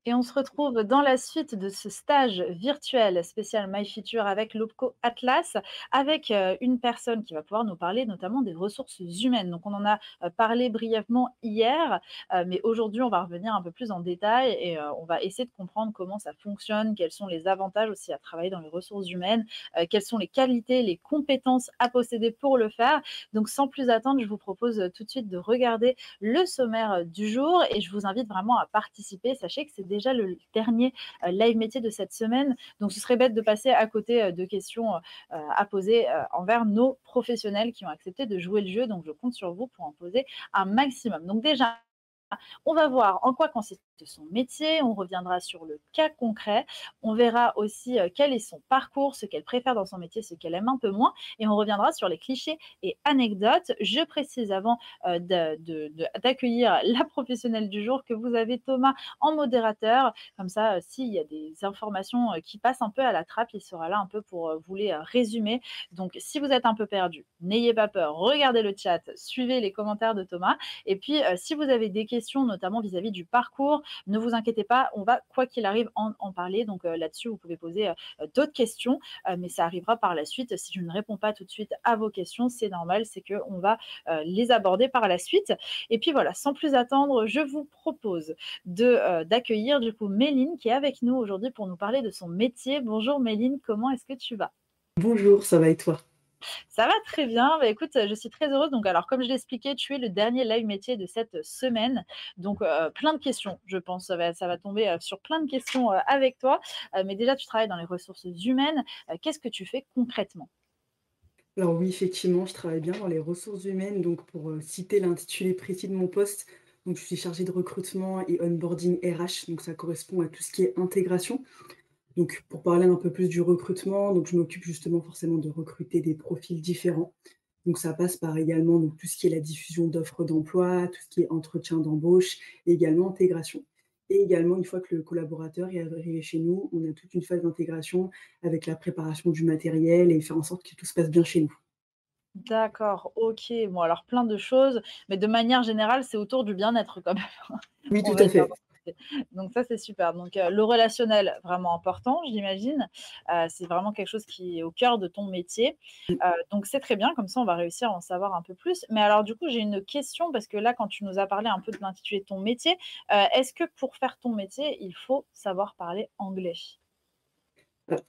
Et on se retrouve dans la suite de ce stage virtuel spécial MyFuture avec l'OPCO Atlas, avec une personne qui va pouvoir nous parler notamment des ressources humaines. Donc on en a parlé brièvement hier, mais aujourd'hui on va revenir un peu plus en détail et on va essayer de comprendre comment ça fonctionne, quels sont les avantages aussi à travailler dans les ressources humaines, quelles sont les qualités, les compétences à posséder pour le faire. Donc sans plus attendre, je vous propose tout de suite de regarder le sommaire du jour et je vous invite vraiment à participer. Sachez que c'est déjà le dernier live métier de cette semaine, donc ce serait bête de passer à côté de questions à poser envers nos professionnels qui ont accepté de jouer le jeu. Donc je compte sur vous pour en poser un maximum. Donc déjà, on va voir en quoi consiste son métier, on reviendra sur le cas concret, on verra aussi quel est son parcours, ce qu'elle préfère dans son métier, ce qu'elle aime un peu moins, et on reviendra sur les clichés et anecdotes. Je précise avant d'accueillir la professionnelle du jour que vous avez Thomas en modérateur. Comme ça, s'il y a des informations qui passent un peu à la trappe, il sera là un peu pour vous les résumer. Donc, si vous êtes un peu perdu, n'ayez pas peur, regardez le chat, suivez les commentaires de Thomas. Et puis, si vous avez des questions, notamment vis-à-vis du parcours, ne vous inquiétez pas, on va, quoi qu'il arrive, en parler. Donc là-dessus, vous pouvez poser d'autres questions, mais ça arrivera par la suite. Si je ne réponds pas tout de suite à vos questions, c'est normal, c'est qu'on va les aborder par la suite. Et puis voilà, sans plus attendre, je vous propose d'accueillir du coup Méline qui est avec nous aujourd'hui pour nous parler de son métier. Bonjour Méline, comment est-ce que tu vas? Bonjour, ça va et toi? Ça va très bien. Bah, écoute, je suis très heureuse. Donc alors comme je l'expliquais, tu es le dernier live métier de cette semaine. Donc plein de questions, je pense. Ça va tomber sur plein de questions avec toi. Mais déjà, tu travailles dans les ressources humaines. Qu'est-ce que tu fais concrètement? Alors oui, effectivement, je travaille bien dans les ressources humaines, donc pour citer l'intitulé précis de mon poste, donc je suis chargée de recrutement et onboarding RH, donc ça correspond à tout ce qui est intégration. Donc pour parler un peu plus du recrutement, donc je m'occupe justement forcément de recruter des profils différents. Donc ça passe par également donc, tout ce qui est la diffusion d'offres d'emploi, tout ce qui est entretien d'embauche et également intégration. Et également, une fois que le collaborateur est arrivé chez nous, on a toute une phase d'intégration avec la préparation du matériel et faire en sorte que tout se passe bien chez nous. D'accord, ok. Bon, alors plein de choses, mais de manière générale, c'est autour du bien-être quand même. Oui, On tout va à dire. fait. Donc ça, c'est super. Donc le relationnel, vraiment important, j'imagine. C'est vraiment quelque chose qui est au cœur de ton métier. Donc c'est très bien, comme ça, on va réussir à en savoir un peu plus. Mais alors du coup, j'ai une question parce que là, quand tu nous as parlé un peu de l'intitulé de ton métier, est-ce que pour faire ton métier, il faut savoir parler anglais?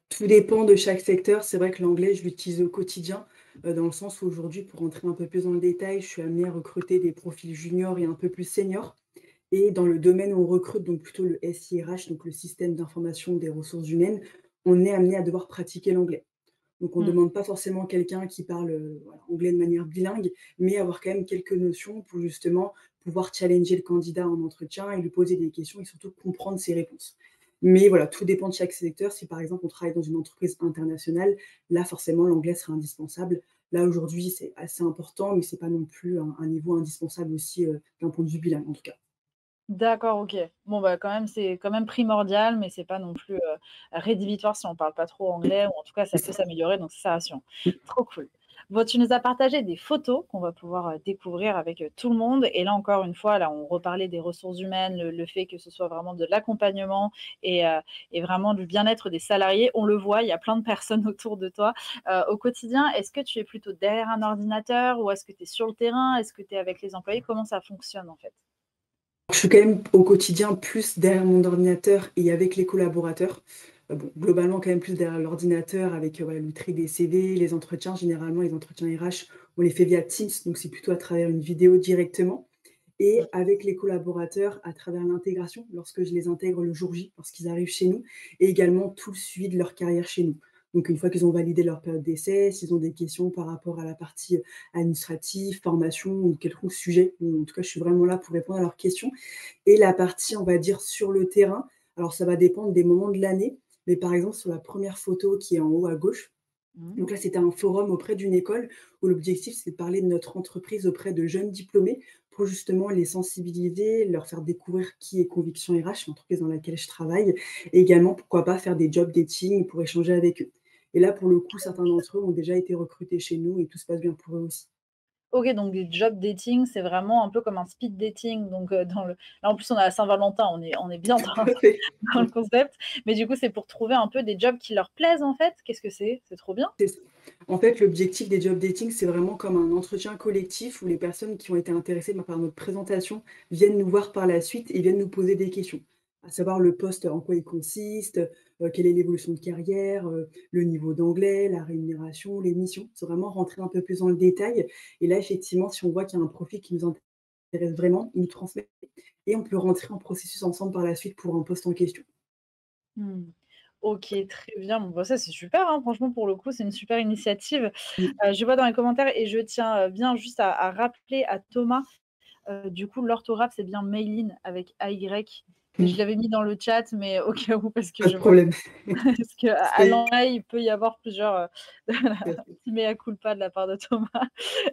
Tout dépend de chaque secteur. C'est vrai que l'anglais, je l'utilise au quotidien, dans le sens où aujourd'hui, pour rentrer un peu plus dans le détail, je suis amenée à recruter des profils juniors et un peu plus seniors. Et dans le domaine où on recrute, donc plutôt le SIRH, donc le système d'information des ressources humaines, on est amené à devoir pratiquer l'anglais. Donc on ne Mmh. demande pas forcément quelqu'un qui parle, voilà, anglais de manière bilingue, mais avoir quand même quelques notions pour justement pouvoir challenger le candidat en entretien et lui poser des questions et surtout comprendre ses réponses. Mais voilà, tout dépend de chaque secteur. Si par exemple on travaille dans une entreprise internationale, là forcément l'anglais sera indispensable. Là aujourd'hui, c'est assez important, mais c'est pas non plus un niveau indispensable aussi, d'un point de vue bilingue en tout cas. D'accord, OK. Bon, bah, quand même, c'est quand même primordial, mais c'est pas non plus, rédhibitoire si on parle pas trop anglais ou en tout cas, ça C'est peut ça. s'améliorer, donc ça rassure. Mmh. Trop cool. Bon, tu nous as partagé des photos qu'on va pouvoir, découvrir avec, tout le monde et là, encore une fois, là, on reparlait des ressources humaines, le fait que ce soit vraiment de l'accompagnement et vraiment du bien-être des salariés. On le voit, il y a plein de personnes autour de toi. Au quotidien, est-ce que tu es plutôt derrière un ordinateur ou est-ce que tu es sur le terrain? Est-ce que tu es avec les employés? Comment ça fonctionne, en fait? Je suis quand même au quotidien plus derrière mon ordinateur et avec les collaborateurs. Bon, globalement quand même plus derrière l'ordinateur avec, voilà, le tri des CV, les entretiens. Généralement, les entretiens RH, on les fait via Teams, donc c'est plutôt à travers une vidéo directement et Mmh. avec les collaborateurs à travers l'intégration, lorsque je les intègre le jour J, lorsqu'ils arrivent chez nous et également tout le suivi de leur carrière chez nous. Donc une fois qu'ils ont validé leur période d'essai, s'ils ont des questions par rapport à la partie, administrative, formation ou quelconque sujet, ou en tout cas, je suis vraiment là pour répondre à leurs questions et la partie, on va dire, sur le terrain, alors ça va dépendre des moments de l'année, mais par exemple, sur la première photo qui est en haut à gauche, Mmh. donc là, c'était un forum auprès d'une école où l'objectif, c'est de parler de notre entreprise auprès de jeunes diplômés pour justement les sensibiliser, leur faire découvrir qui est Conviction RH, l'entreprise dans laquelle je travaille, et également, pourquoi pas, faire des job dating pour échanger avec eux. Et là, pour le coup, certains d'entre eux ont déjà été recrutés chez nous et tout se passe bien pour eux aussi. OK, donc des job dating, c'est vraiment un peu comme un speed dating, donc dans le là, en plus, on est à Saint-Valentin, on est bien Tout dans à fait. dans le concept, mais du coup, c'est pour trouver un peu des jobs qui leur plaisent, en fait? Qu'est-ce que c'est? C'est trop bien. C'est ça. En fait, l'objectif des job dating, c'est vraiment comme un entretien collectif où les personnes qui ont été intéressées par notre présentation viennent nous voir par la suite et viennent nous poser des questions. À savoir le poste, en quoi il consiste, quelle est l'évolution de carrière, le niveau d'anglais, la rémunération, les missions. C'est vraiment rentrer un peu plus dans le détail et là, effectivement, si on voit qu'il y a un profil qui nous intéresse vraiment, il nous transmet et on peut rentrer en processus ensemble par la suite pour un poste en question. Mmh. OK, très bien. Bon, bah, ça, c'est super, hein, franchement, pour le coup, c'est une super initiative. Mmh. Je vois dans les commentaires et je tiens, bien juste à rappeler à Thomas, du coup, l'orthographe, c'est bien Mayline avec AY. Je Mmh. l'avais mis dans le chat, mais au cas où, parce que Pas de je vois problème. parce qu'à à C'est l'oreille, il peut y avoir plusieurs, tout à un fait. petit mea culpa de la part de Thomas.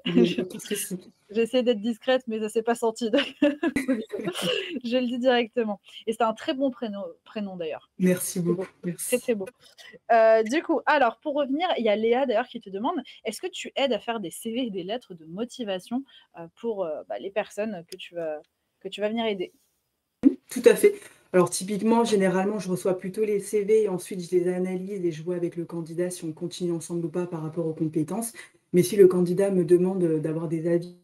Il y a Je aucun souci. j'ai essayé d'être discrète, mais ça s'est pas senti, donc c'est bon. Je le dis directement et c'est un très bon prénom d'ailleurs. Merci C'est beaucoup, beau, très, merci. très beau. Du coup, alors pour revenir, il y a Léa d'ailleurs qui te demande: «Est-ce que tu aides à faire des CV et des lettres de motivation, pour, bah, les personnes que tu vas venir aider?» Tout à fait. Alors typiquement, généralement, je reçois plutôt les CV et ensuite je les analyse et je vois avec le candidat si on continue ensemble ou pas par rapport aux compétences. Mais si le candidat me demande, d'avoir des avis,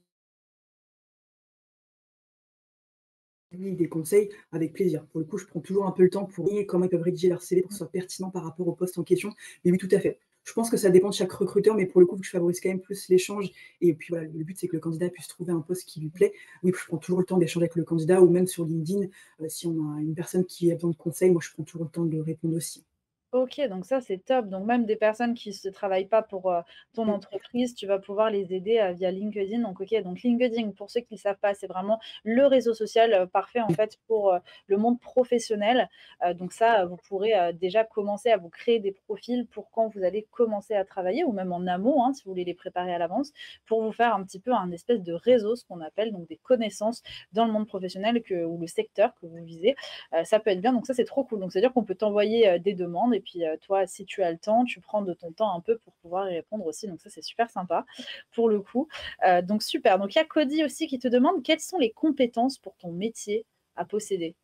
des conseils, avec plaisir. Pour le coup, je prends toujours un peu le temps pour voir comment ils peuvent rédiger leur CV pour que ce soit pertinent par rapport au poste en question. Mais oui, tout à fait. Je pense que ça dépend de chaque recruteur, mais pour le coup, vu que je favorise quand même plus l'échange et puis voilà, le but c'est que le candidat puisse trouver un poste qui lui plaît. Oui, je prends toujours le temps d'échanger avec le candidat ou même sur LinkedIn, si on a une personne qui a besoin de conseils, moi je prends toujours le temps de répondre aussi. OK, donc ça, c'est top. Donc même des personnes qui ne travaillent pas pour, ton Mmh, entreprise, tu vas pouvoir les aider, via LinkedIn. Donc OK, donc LinkedIn, pour ceux qui ne savent pas, c'est vraiment le réseau social, parfait, en mmh, fait, pour, le monde professionnel. Donc ça, vous pourrez, déjà commencer à vous créer des profils pour quand vous allez commencer à travailler ou même en amont, hein, si vous voulez les préparer à l'avance, pour vous faire un petit peu un espèce de réseau, ce qu'on appelle, donc des connaissances dans le monde professionnel ou le secteur que vous visez. Ça peut être bien, donc ça, c'est trop cool. Donc c'est-à-dire qu'on peut t'envoyer, des demandes et puis, toi, si tu as le temps, tu prends de ton temps un peu pour pouvoir y répondre aussi, donc ça, c'est super sympa pour le coup. Donc super. Donc il y a Cody aussi qui te demande: «Quelles sont les compétences pour ton métier à posséder?»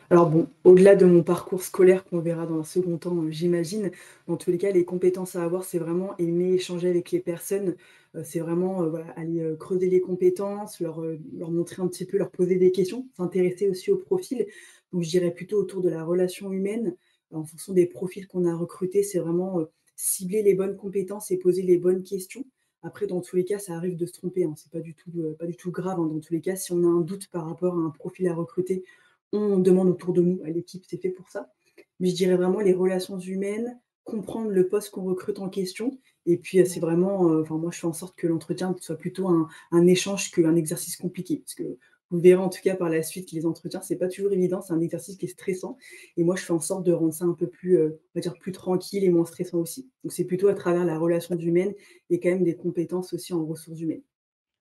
Alors bon, au-delà de mon parcours scolaire qu'on verra dans un second temps, j'imagine, dans tous les cas, les compétences à avoir, c'est vraiment aimer échanger avec les personnes, c'est vraiment, voilà, aller, creuser les compétences, leur montrer un petit peu, leur poser des questions, s'intéresser aussi au profil. Donc je dirais plutôt autour de la relation humaine, en fonction des profils qu'on a recrutés, c'est vraiment, cibler les bonnes compétences et poser les bonnes questions. Après, dans tous les cas, ça arrive de se tromper, hein, c'est pas du tout grave, hein, dans tous les cas. Si on a un doute par rapport à un profil à recruter, on demande autour de nous, à l'équipe, c'est fait pour ça. Mais je dirais vraiment les relations humaines, comprendre le poste qu'on recrute en question et puis, c'est vraiment, enfin moi je fais en sorte que l'entretien soit plutôt un échange qu'un exercice compliqué. Parce que vous verrez en tout cas par la suite que les entretiens, c'est pas toujours évident, c'est un exercice qui est stressant et moi je fais en sorte de rendre ça un peu plus, on va dire plus tranquille et moins stressant aussi. Donc c'est plutôt à travers la relation humaine et quand même des compétences aussi en ressources humaines.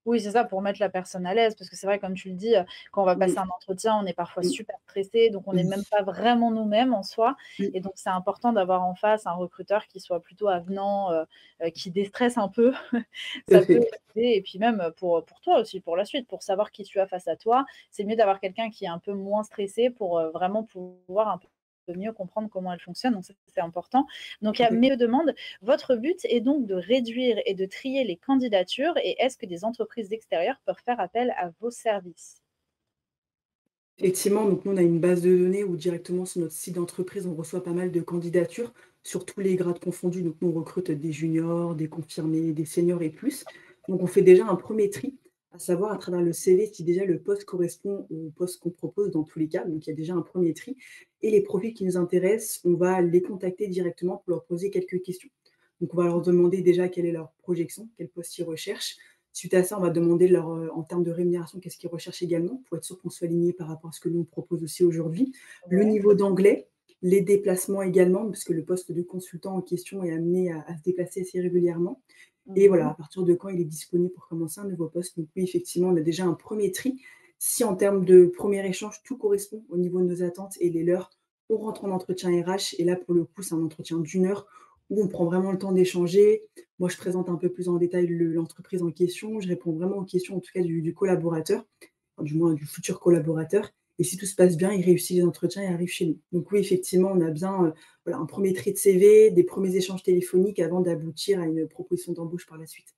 Oui, c'est ça, pour mettre la personne à l'aise, parce que c'est vrai, comme tu le dis, quand on va Mmh, passer un entretien, on est parfois mmh, super stressé, donc on n'est oui, même pas vraiment nous-mêmes en soi mmh, et donc c'est important d'avoir en face un recruteur qui soit plutôt avenant, qui déstresse un peu. tout à Ça peut fait. aider et puis même, pour toi aussi, pour la suite, pour savoir qui tu as face à toi, c'est mieux d'avoir quelqu'un qui est un peu moins stressé pour, vraiment pouvoir un peu mieux comprendre comment elle fonctionne, donc ça, c'est important. Donc il y a Mmh. Méo demande: «Votre but est donc de réduire et de trier les candidatures et est-ce que des entreprises extérieures peuvent faire appel à vos services?» Effectivement, donc nous, on a une base de données où directement sur notre site d'entreprise, on reçoit pas mal de candidatures sur tous les grades confondus. Donc nous, on recrute des juniors, des confirmés, des seniors et plus. Donc on fait déjà un premier tri, à savoir à travers le CV si déjà le poste correspond au poste qu'on propose dans tous les cas. Donc il y a déjà un premier tri. Et les profils qui nous intéressent, on va les contacter directement pour leur poser quelques questions. Donc on va leur demander déjà quelle est leur projection, quel poste ils recherchent. Suite à ça, on va demander leur, en termes de rémunération, qu'est-ce qu'ils recherchent également, pour être sûr qu'on soit aligné par rapport à ce que nous on propose aussi aujourd'hui. Le Ouais. niveau d'anglais, les déplacements également, puisque le poste de consultant en question est amené à se déplacer assez régulièrement. Et voilà, Mmh. à partir de quand il est disponible pour commencer un nouveau poste. Donc oui, effectivement, on a déjà un premier tri. Si en termes de premier échange, tout correspond au niveau de nos attentes et les leurs, on rentre en entretien RH et là, pour le coup, c'est un entretien d'1 heure où on prend vraiment le temps d'échanger. Moi, je présente un peu plus en détail l'entreprise en question. Je réponds vraiment aux questions, en tout cas, du collaborateur, enfin, du moins du futur collaborateur. Et si tout se passe bien, il réussit les entretiens et arrive chez nous. Donc oui, effectivement, on a bien voilà, un premier trait de CV, des premiers échanges téléphoniques avant d'aboutir à une proposition d'embauche par la suite.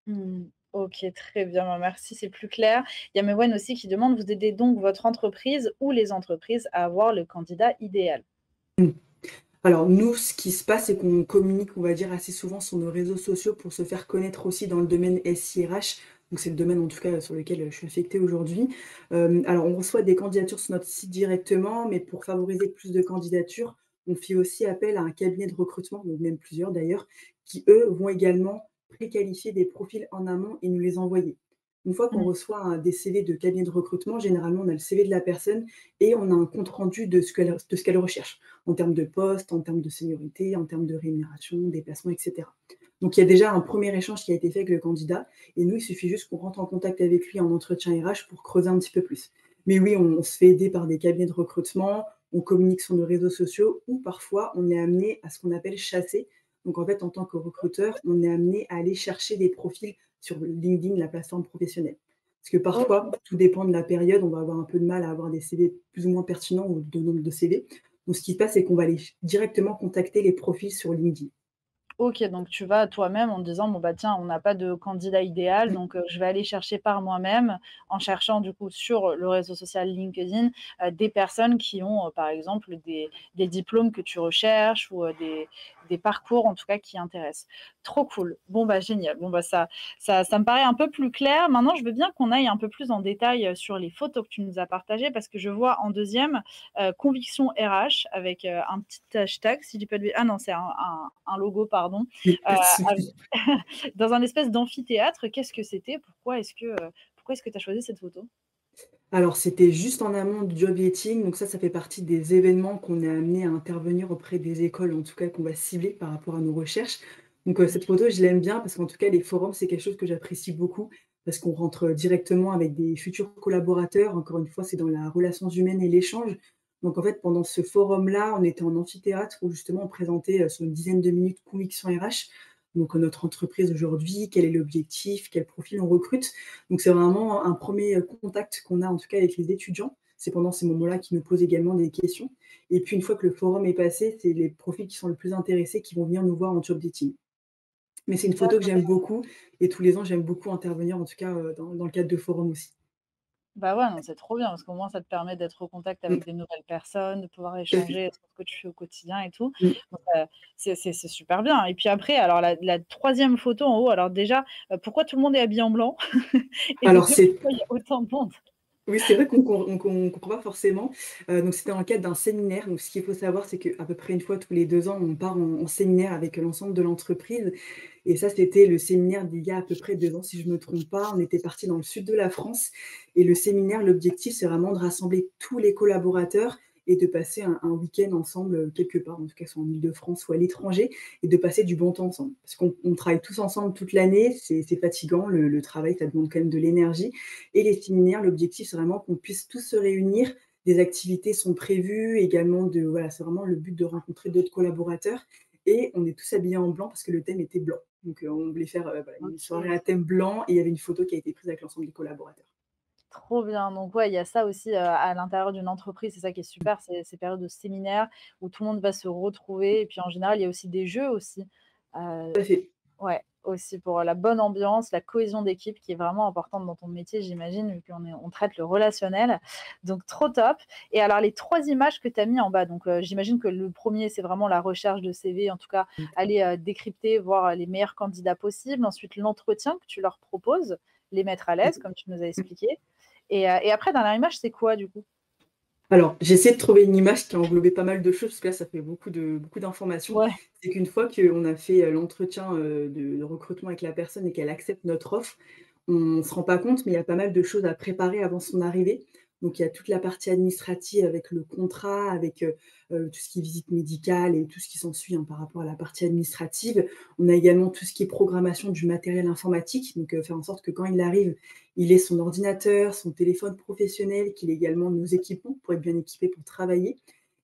Mmh. OK, très bien, bah, merci, c'est plus clair. Il y a Mewen aussi qui demande: «Vous aidez donc votre entreprise ou les entreprises à avoir le candidat idéal?» Mm. Alors nous, ce qui se passe, c'est qu'on communique, on va dire, assez souvent sur nos réseaux sociaux pour se faire connaître aussi dans le domaine SIRH. Donc c'est le domaine en tout cas sur lequel je suis affectée aujourd'hui. Alors on reçoit des candidatures sur notre site directement, mais pour favoriser plus de candidatures, on fait aussi appel à un cabinet de recrutement, donc même plusieurs d'ailleurs, qui eux vont également préqualifier des profils en amont et nous les envoyer. Une fois qu'on Mmh. reçoit des CV de cabinet de recrutement, généralement on a le CV de la personne et on a un compte rendu de ce qu'elle recherche en termes de poste, en termes de seniorité, en termes de rémunération, déplacement, et cetera. Donc il y a déjà un premier échange qui a été fait avec le candidat et nous, il suffit juste qu'on rentre en contact avec lui en entretien RH pour creuser un petit peu plus. Mais oui, on se fait aider par des cabinets de recrutement, on communique sur nos réseaux sociaux ou parfois on est amené à ce qu'on appelle chasser. Donc en fait, en tant que recruteur, on est amené à aller chercher des profils sur LinkedIn, la plateforme professionnelle. Parce que parfois, OK. tout dépend de la période, on va avoir un peu de mal à avoir des CV plus ou moins pertinents ou de nombre de CV. Donc ce qui se passe, c'est qu'on va aller directement contacter les profils sur LinkedIn. OK, donc tu vas toi-même en te disant: «Bon, bah, tiens, on n'a pas de candidat idéal, Mmh, donc je vais aller chercher par moi-même», en cherchant du coup sur le réseau social LinkedIn, des personnes qui ont, par exemple des diplômes que tu recherches ou des parcours en tout cas qui intéressent. Trop cool. Bon, bah, génial. Bon, bah, ça me paraît un peu plus clair. Maintenant, je veux bien qu'on aille un peu plus en détail, sur les photos que tu nous as partagées parce que je vois en deuxième conviction RH avec, un petit hashtag si je dis pas de bê ah non, c'est un logo, pardon, oui, pas de av souci. dans un espèce d'amphithéâtre. Qu'est-ce que c'était? Pourquoi est-ce que tu as choisi cette photo? Alors, c'était juste en amont du job dating, donc ça fait partie des événements qu'on est amené à intervenir auprès des écoles, en tout cas qu'on va cibler par rapport à nos recherches. Donc, cette OK. photo, je l'aime bien parce qu'en tout cas, les forums, c'est quelque chose que j'apprécie beaucoup parce qu'on rentre directement avec des futurs collaborateurs. Encore une fois, c'est dans la relations humaines et l'échange. Donc, en fait, pendant ce forum-là, on était en amphithéâtre où justement on présentait sur une dizaine de minutes Conviction RH. Donc, notre entreprise aujourd'hui, quel est l'objectif, quel profil on recrute. Donc c'est vraiment un premier contact qu'on a en tout cas avec les étudiants. C'est pendant ces moments-là qu'ils nous posent également des questions et puis une fois que le forum est passé, c'est les profils qui sont le plus intéressés qui vont venir nous voir en job dating. Mais c'est une photo que j'aime beaucoup et tous les ans, j'aime beaucoup intervenir en tout cas, dans le cadre de forums aussi. Bah, ouais, non, c'est trop bien parce qu'au moins ça te permet d'être au contact Mmh, avec des nouvelles personnes, de pouvoir tout à fait. échanger sur ce que tu fais au quotidien et tout. Mmh. Donc, c'est super bien et puis après alors la 3e photo en haut, alors déjà, pourquoi tout le monde est habillé en blanc? Et de Alors 2 c'est pourquoi il y a autant de monde? Oui, c'est vrai qu'on comprend pas forcément. Donc c'était dans le cadre d'un séminaire. Donc ce qu'il faut savoir, c'est qu'à peu près une fois tous les 2 ans, on part en séminaire avec l'ensemble de l'entreprise et ça, c'était le séminaire d'il y a à peu près 2 ans, si je me trompe pas. On était parti dans le sud de la France et le séminaire, l'objectif, c'est vraiment de rassembler tous les collaborateurs et de passer un week-end ensemble, quelque part, en tout cas soit en Île-de-France ou à l'étranger et de passer du bon temps ensemble. Parce qu'on travaille tous ensemble toute l'année, c'est fatigant, le travail, ça demande quand même de l'énergie et les séminaires, l'objectif, c'est vraiment qu'on puisse tous se réunir. Des activités sont prévues également voilà, c'est vraiment le but de rencontrer d'autres collaborateurs et on est tous habillés en blanc parce que le thème était blanc. Donc, on voulait faire, voilà, une soirée OK. à thème blanc et il y avait une photo qui a été prise avec l'ensemble des collaborateurs. Trop bien, donc ouais, il y a ça aussi, à l'intérieur d'une entreprise, c'est ça qui est super, ces périodes de séminaire où tout le monde va se retrouver et puis en général, il y a aussi des jeux aussi. Tout à fait. Ouais, aussi pour la bonne ambiance, la cohésion d'équipe qui est vraiment importante dans ton métier, j'imagine, vu on traite le relationnel. Donc trop top. Et alors les 3 images que tu as mis en bas, donc j'imagine que le premier c'est vraiment la recherche de CV, en tout cas aller, décrypter, voir, les meilleurs candidats possibles. Ensuite l'entretien que tu leur proposes, les mettre à l'aise comme tu nous as expliqué. Et après dernière image, c'est quoi du coup? Alors, j'ai essayé de trouver une image qui a englobé pas mal de choses, parce que là, ça fait beaucoup d'informations. Ouais. C'est qu'une fois qu'on a fait, l'entretien, de recrutement avec la personne et qu'elle accepte notre offre, on ne se rend pas compte, mais il y a pas mal de choses à préparer avant son arrivée. Donc il y a toute la partie administrative avec le contrat, avec, tout ce qui est visite médicale et tout ce qui s'ensuit, hein, par rapport à la partie administrative. On a également tout ce qui est programmation du matériel informatique, donc faire en sorte que quand il arrive, il ait son ordinateur, son téléphone professionnel, qu'il ait également nos équipements pour être bien équipé pour travailler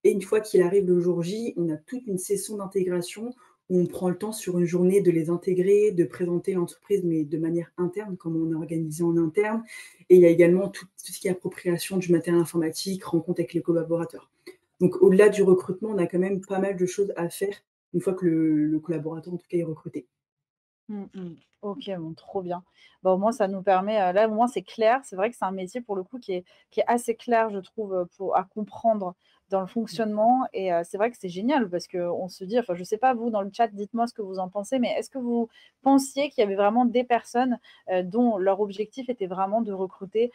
et une fois qu'il arrive le jour J, on a toute une session d'intégration où on prend le temps sur une journée de les intégrer, de présenter l'entreprise, mais de manière interne, comme on est organisé en interne. Et il y a également tout ce qui est appropriation du matériel informatique, rencontre avec les collaborateurs. Donc au-delà du recrutement, on a quand même pas mal de choses à faire une fois que le collaborateur, en tout cas, est recruté. Mmh mh. OK, bon, trop bien. Bah, au moins ça nous permet, là, au moins c'est clair. C'est vrai que c'est un métier pour le coup qui est assez clair, je trouve, pour à comprendre dans le fonctionnement et c'est vrai que c'est génial parce qu'on se dit enfin, je sais pas vous dans le chat, dites-moi ce que vous en pensez, mais est-ce que vous pensiez qu'il y avait vraiment des personnes, dont leur objectif était vraiment de recruter,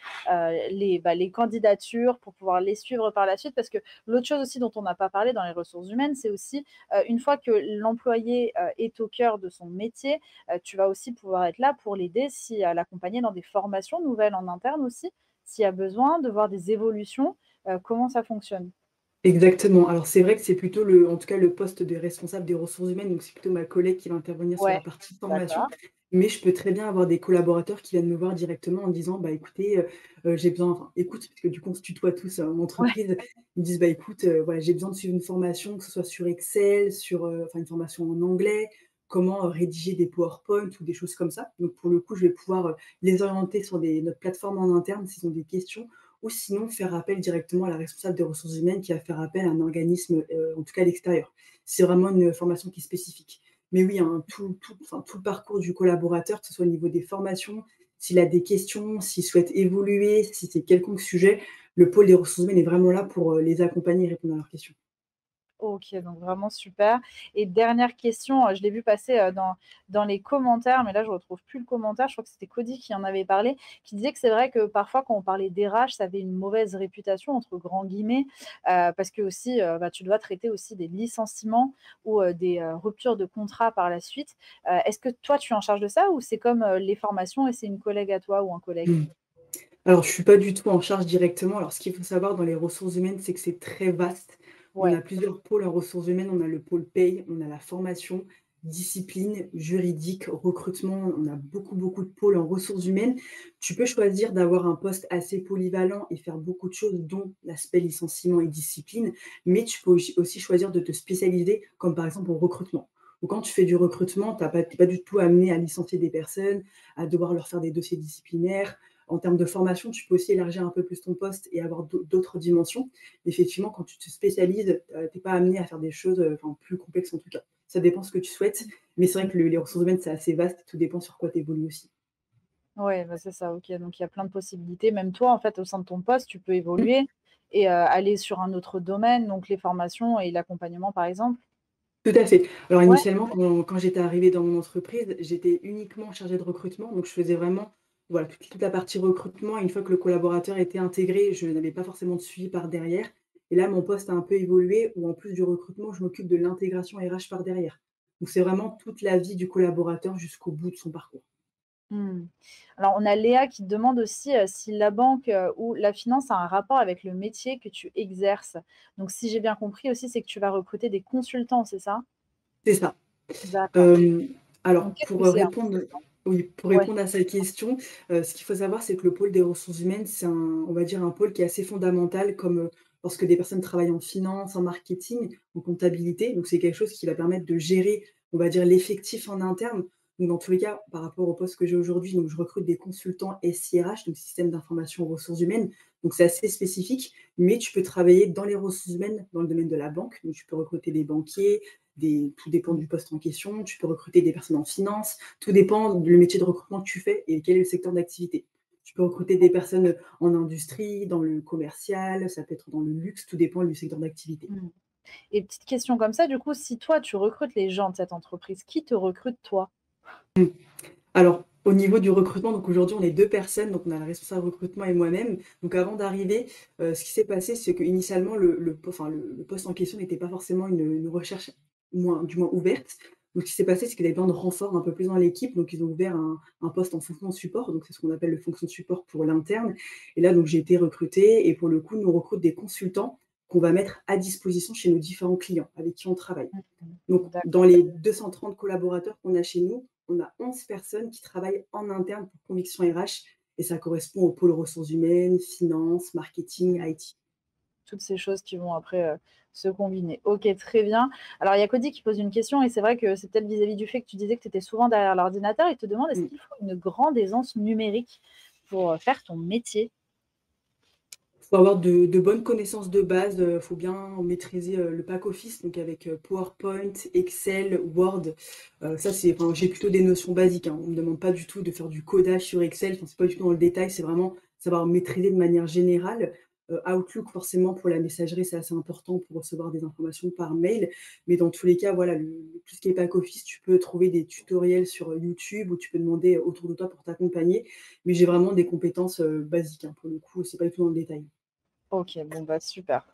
les candidatures pour pouvoir les suivre par la suite? Parce que l'autre chose aussi dont on n'a pas parlé dans les ressources humaines, c'est aussi, une fois que l'employé, est au cœur de son métier, tu vas aussi pouvoir être là pour l'aider si à l'accompagner dans des formations nouvelles en interne aussi, s'il y a besoin de voir des évolutions, comment ça fonctionne? Exactement. Alors c'est vrai que c'est plutôt en tout cas le poste de responsable des ressources humaines, donc c'est plutôt ma collègue qui va intervenir sur Ouais, la partie formation. d'accord. Mais je peux très bien avoir des collaborateurs qui viennent me voir directement en me disant: «Bah écoutez, j'ai besoin» enfin écoute, parce que du coup on se tutoie tous, en Ouais. entreprise. Ils me disent: «Bah écoute, voilà, j'ai besoin de suivre une formation, que ce soit sur Excel, sur, enfin une formation en anglais, comment, rédiger des PowerPoint» ou des choses comme ça. Donc pour le coup, je vais pouvoir, les orienter sur notre plateforme en interne s'ils ont des questions ou sinon faire appel directement à la responsable des ressources humaines qui va faire appel à un organisme, en tout cas à l'extérieur. C'est vraiment une formation qui est spécifique. Mais oui, hein, enfin, tout le parcours du collaborateur, que ce soit au niveau des formations, s'il a des questions, s'il souhaite évoluer, si c'est quelconque sujet, le pôle des ressources humaines est vraiment là pour, les accompagner et répondre à leurs questions. OK, donc vraiment super et dernière question, je l'ai vu passer, dans les commentaires, mais là je retrouve plus le commentaire. Je crois que c'était Cody qui en avait parlé, qui disait que c'est vrai que parfois quand on parlait DRH, ça avait une «mauvaise réputation» entre grands guillemets, parce que aussi, bah, tu dois traiter aussi des licenciements ou, des, ruptures de contrat par la suite. Est-ce que toi tu es en charge de ça ou c'est comme, les formations et c'est une collègue à toi ou un collègue? Mmh. Alors, je suis pas du tout en charge directement. Alors, ce qu'il faut savoir dans les ressources humaines, c'est que c'est très vaste. On Ouais. a plusieurs pôles en ressources humaines. On a le pôle paye, on a la formation, discipline, juridique, recrutement. On a beaucoup, beaucoup de pôles en ressources humaines. Tu peux choisir d'avoir un poste assez polyvalent et faire beaucoup de choses, dont l'aspect licenciement et discipline. Mais tu peux aussi choisir de te spécialiser, comme par exemple au recrutement. Ou quand tu fais du recrutement, tu n'es pas du tout amené à licencier des personnes, à devoir leur faire des dossiers disciplinaires. En termes de formation, tu peux aussi élargir un peu plus ton poste et avoir d'autres dimensions. Effectivement, quand tu te spécialises, tu es pas amené à faire des choses, enfin plus complexes en tout cas. Ça dépend ce que tu souhaites, mais c'est vrai que les ressources humaines, c'est assez vaste, tout dépend sur quoi tu évolues aussi. Ouais, bah, c'est ça, OK, donc il y a plein de possibilités. Même toi, en fait, au sein de ton poste, tu peux Mmh, évoluer et aller sur un autre domaine, donc les formations et l'accompagnement, par exemple? tout à fait. Alors Ouais, initialement, quand j'étais arrivée dans mon entreprise, j'étais uniquement chargée de recrutement, donc je faisais vraiment, voilà, toute la partie recrutement. Une fois que le collaborateur était intégré, je n'avais pas forcément de suivi par derrière et là, mon poste a un peu évolué où en plus du recrutement, je m'occupe de l'intégration RH par derrière. Donc c'est vraiment toute la vie du collaborateur jusqu'au bout de son parcours. mmh. Alors on a Léa qui te demande aussi, si la banque, ou la finance a un rapport avec le métier que tu exerces. Donc si j'ai bien compris aussi, c'est que tu vas recruter des consultants, c'est ça? C'est ça. D'accord. Hem, Donc alors qu'est-ce que pour, c'est un répondre consultant? oui, pour Ouais. répondre à sa question, ce qu'il faut savoir, c'est que le pôle des ressources humaines, c'est on va dire un pôle qui est assez fondamental comme, lorsque des personnes travaillent en finance, en marketing, en comptabilité. Donc c'est quelque chose qui va permettre de gérer, on va dire, l'effectif en interne. Donc dans tous les cas, par rapport au poste que j'ai aujourd'hui, donc je recrute des consultants SIRH, donc système d'information aux ressources humaines. Donc c'est assez spécifique, mais tu peux travailler dans les ressources humaines, dans le domaine de la banque. Donc tu peux recruter des banquiers, tout dépend du poste en question. Tu peux recruter des personnes en finance. Tout dépend du métier de recrutement que tu fais et quel est le secteur d'activité. Tu peux recruter des personnes en industrie, dans le commercial, ça peut être dans le luxe, tout dépend du secteur d'activité. Mmh. Et petite question comme ça, du coup, si toi tu recrutes les gens de cette entreprise, qui te recrute toi? Alors, au niveau du recrutement, donc aujourd'hui, on est 2 personnes, donc on a la responsable recrutement et moi-même. Donc avant d'arriver, ce qui s'est passé, c'est qu'initialement, le poste en question n'était pas forcément une recherche, du moins ouverte. Donc ce qui s'est passé, c'est qu'il y avait besoin de renfort un peu plus dans l'équipe, donc ils ont ouvert un poste en fonction de support, donc c'est ce qu'on appelle le fonction de support pour l'interne. Et là, donc j'ai été recrutée et pour le coup, nous, on recrute des consultants qu'on va mettre à disposition chez nos différents clients avec qui on travaille. Donc, dans D'accord. les 230 collaborateurs qu'on a chez nous, on a 11 personnes qui travaillent en interne pour Conviction RH et ça correspond au pôle ressources humaines, finance, marketing, IT. Toutes ces choses qui vont après, Se combiner. OK, très bien. Alors, il y a Cody qui pose une question et c'est vrai que c'est peut-être vis-à-vis du fait que tu disais que tu étais souvent derrière l'ordinateur. Il te demande: «Est-ce Mmh. qu'il faut une grande aisance numérique pour, faire ton métier?» Faut avoir de bonnes connaissances de base, faut bien maîtriser, le pack office, donc avec, PowerPoint, Excel, Word. Ça c'est enfin, j'ai plutôt des notions basiques, hein. On me demande pas du tout de faire du codage sur Excel, enfin, c'est pas du tout dans le détail, c'est vraiment savoir maîtriser de manière générale. Outlook forcément pour la messagerie, c'est assez important pour recevoir des informations par mail. Mais dans tous les cas, voilà, tout ce qui est pack office, tu peux trouver des tutoriels sur, YouTube ou tu peux demander autour de toi pour t'accompagner. Mais j'ai vraiment des compétences, basiques, hein, pour le coup, c'est pas du tout dans le détail. OK, bon, bah, super.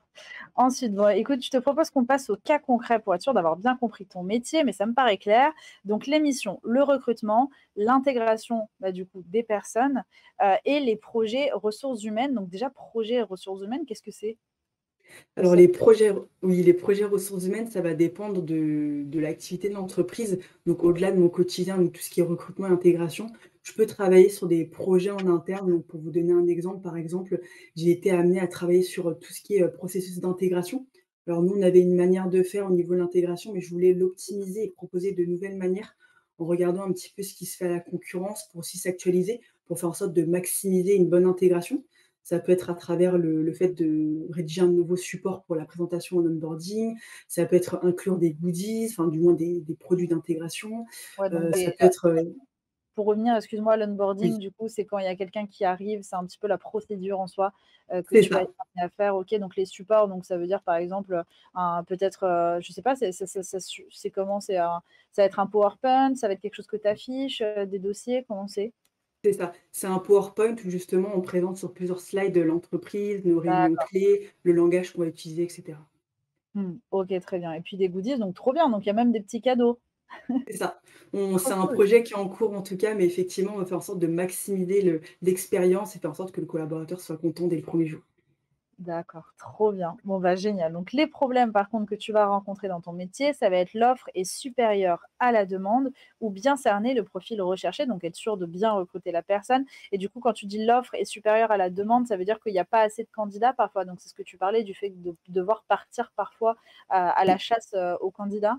Ensuite, bon, écoute, je te propose qu'on passe au cas concret pour être sûr d'avoir bien compris ton métier, mais ça me paraît clair. Donc, les missions, le recrutement, l'intégration, bah, du coup, des personnes, et les projets ressources humaines. Donc déjà, projet ressources humaines, qu'est-ce que c'est? Alors les projets oui, les projets ressources humaines, ça va dépendre de l'activité de l'entreprise. Donc au-delà de mon quotidien, donc tout ce qui est recrutement et intégration, je peux travailler sur des projets en interne. Donc pour vous donner un exemple, par exemple, j'ai été amenée à travailler sur, tout ce qui est, processus d'intégration. Alors nous, on avait une manière de faire au niveau de l'intégration, mais je voulais l'optimiser et proposer de nouvelles manières en regardant un petit peu ce qui se fait à la concurrence pour aussi s'actualiser, pour faire en sorte de maximiser une bonne intégration. Ça peut être à travers le fait de rédiger un nouveau support pour la présentation en onboarding, ça peut être inclure des goodies, enfin du moins des produits d'intégration, Ouais, donc ça des peut être, pour revenir, excuse-moi, oui, l'onboarding, du coup, c'est quand il y a quelqu'un qui arrive, c'est un petit peu la procédure en soi, que c'est tu vas ça, être amené à faire. OK, donc les supports, donc ça veut dire, par exemple, un peut-être, je sais pas, c'est comment? Ça va être un PowerPoint, ça va être quelque chose que tu affiches, des dossiers, comment c'est? c'est ça. C'est un PowerPoint où justement on présente sur plusieurs slides, l'entreprise, nos réunions D'accord. clés, le langage qu'on va utiliser et cetera. Mmh. OK, très bien et puis des goodies, donc trop bien, donc il y a même des petits cadeaux. C'est ça. C'est Trop un cool. projet qui est en cours en tout cas, mais effectivement on va faire en sorte de maximiser l'expérience et faire en sorte que le collaborateur soit content dès le premier jour. D'accord, trop bien. Bon, bah, génial. Donc les problèmes par contre que tu vas rencontrer dans ton métier, ça va être l'offre est supérieure à la demande ou bien cerner le profil recherché, donc être sûr de bien recruter la personne. Et du coup, quand tu dis l'offre est supérieure à la demande, ça veut dire qu'il n'y a pas assez de candidats parfois. Donc c'est ce que tu parlais du fait de devoir partir parfois à la chasse aux candidats.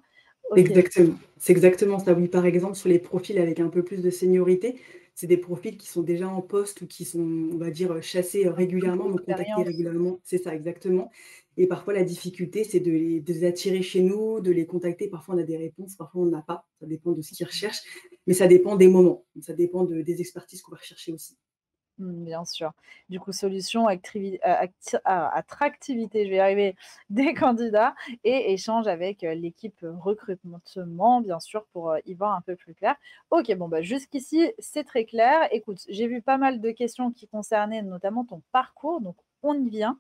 OK. Exactement, c'est exactement ça. Oui, par exemple, sur les profils avec un peu plus de seniorité, c'est des profils qui sont déjà en poste ou qui sont, on va dire, chassés, Plus régulièrement, donc contactés d'expérience. régulièrement. C'est ça, exactement et parfois la difficulté, c'est de les attirer chez nous, de les contacter. Parfois, on a des réponses, parfois on n'a pas. Ça dépend de ce qu'ils recherchent, mais ça dépend des moments. Ça dépend des expertises qu'on va rechercher aussi. Mmh, bien sûr. Du coup, solution, attractivité, je vais y arriver, des candidats et échange avec, l'équipe, recrutement, bien sûr, pour, y voir un peu plus clair. OK, bon, bah, jusqu'ici, c'est très clair. Écoute, j'ai vu pas mal de questions qui concernaient notamment ton parcours, donc on y vient.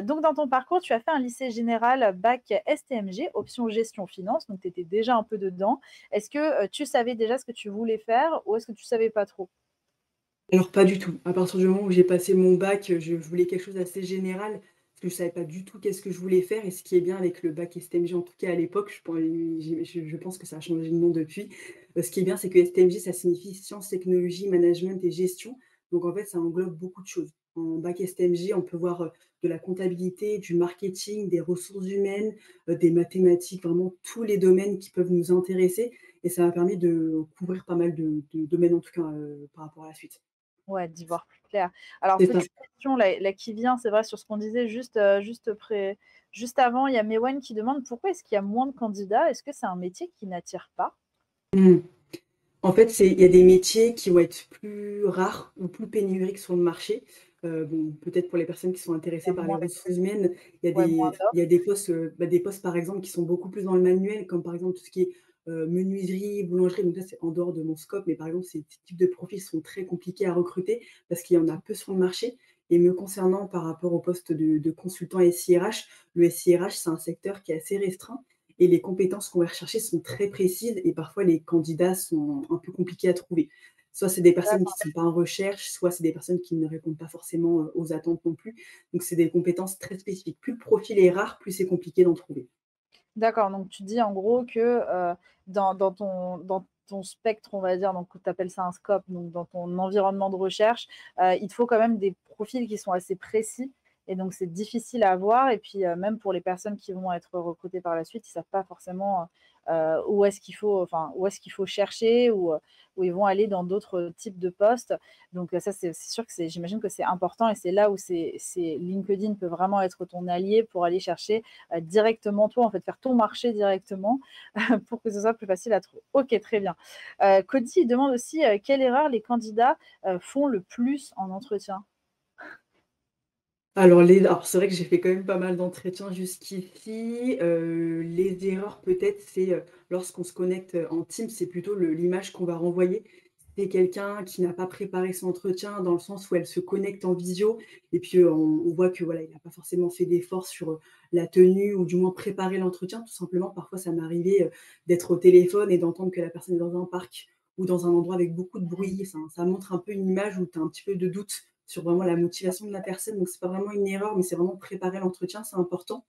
Donc dans ton parcours, tu as fait un lycée général, bac STMG, option gestion finance, donc tu étais déjà un peu dedans. Est-ce que, tu savais déjà ce que tu voulais faire ou est-ce que tu savais pas trop? Alors pas du tout. À partir du moment où j'ai passé mon bac, je voulais quelque chose d'assez général, parce que je savais pas du tout qu'est-ce que je voulais faire et ce qui est bien avec le bac STMG, en tout cas à l'époque, je pense que ça a changé de nom depuis. Ce qui est bien, c'est que STMG, ça signifie sciences, technologies, management et gestion. Donc en fait, ça englobe beaucoup de choses. En bac STMG, on peut voir, de la comptabilité, du marketing, des ressources humaines, des mathématiques, vraiment tous les domaines qui peuvent nous intéresser et ça m'a permis de couvrir pas mal de domaines, en tout cas, par rapport à la suite. Ouais, d'y voir plus clair. Alors C'est ça. petite question là qui vient, c'est vrai sur ce qu'on disait juste avant, il y a Mewen qui demande: «Pourquoi est-ce qu'il y a moins de candidats? Est-ce que c'est un métier qui n'attire pas?» Mmh. En fait, il y a des métiers qui vont être plus rares ou plus pénuriques sur le marché. Bon, peut-être pour les personnes qui sont Il y intéressées a par les moins ressources humaines, moins il y a d'offres? des postes, des postes, par exemple, qui sont beaucoup plus dans le manuel, comme par exemple tout ce qui est, menuiserie, boulangerie, donc ça, c'est en dehors de mon scope, mais par exemple, ces types de profils sont très compliqués à recruter parce qu'il y en a peu sur le marché et me concernant par rapport au poste de consultant SIRH, le SIRH, c'est un secteur qui est assez restreint et les compétences qu'on va rechercher sont très précises et parfois les candidats sont un peu compliqués à trouver. Soit c'est des personnes qui ne sont pas en recherche, soit c'est des personnes qui ne répondent pas forcément, aux attentes non plus. Donc c'est des compétences très spécifiques. Plus le profil est rare, plus c'est compliqué d'en trouver. D'accord, donc tu dis en gros que, dans ton spectre, on va dire, donc tu appelles ça un scope, donc dans ton environnement de recherche, il te faut quand même des profils qui sont assez précis et donc c'est difficile à avoir et puis, même pour les personnes qui vont être recrutées par la suite, ils savent pas forcément, où est-ce qu'il faut enfin, où est-ce qu'il faut chercher ou, où ils vont aller dans d'autres types de postes. Donc, ça c'est sûr que c'est j'imagine que c'est important et c'est là où c'est LinkedIn peut vraiment être ton allié pour aller chercher, directement toi, en fait, faire ton marché directement pour que ce soit plus facile à trouver. OK, très bien. Cody, il demande aussi, quelle erreur les candidats, font le plus en entretien? Alors c'est vrai que j'ai fait quand même pas mal d'entretiens jusqu'ici, les erreurs peut-être c'est, lorsqu'on se connecte, en Teams, c'est plutôt l'image qu'on va renvoyer. C'est quelqu'un qui n'a pas préparé son entretien dans le sens où elle se connecte en visio et puis, on voit que voilà, il n'a pas forcément fait d'efforts sur, la tenue ou du moins préparer l'entretien tout simplement. Parfois ça m'est arrivé, d'être au téléphone et d'entendre que la personne est dans un parc ou dans un endroit avec beaucoup de Mmh. bruit. Ça montre un peu une image où tu as un petit peu de doute sur vraiment la motivation de la personne. Donc c'est pas vraiment une erreur, mais c'est vraiment préparer l'entretien, c'est important.